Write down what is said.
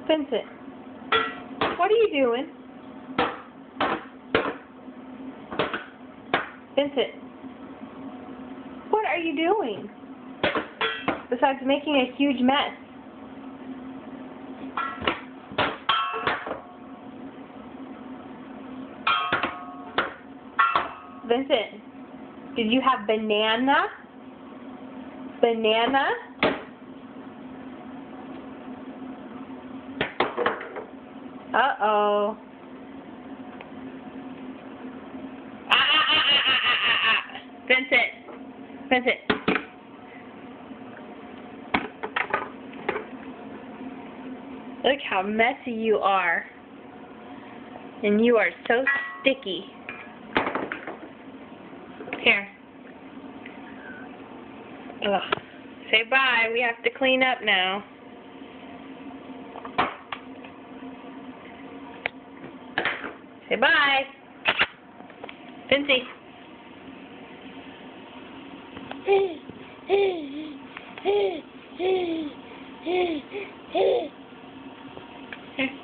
Vincent, what are you doing? Vincent, what are you doing? Besides making a huge mess. Vincent, did you have banana? Banana? Uh-oh. Vincent. Vincent. Look how messy you are. And you are so sticky. Here. Ugh. Say bye. We have to clean up now. Say bye. Vincey. Here.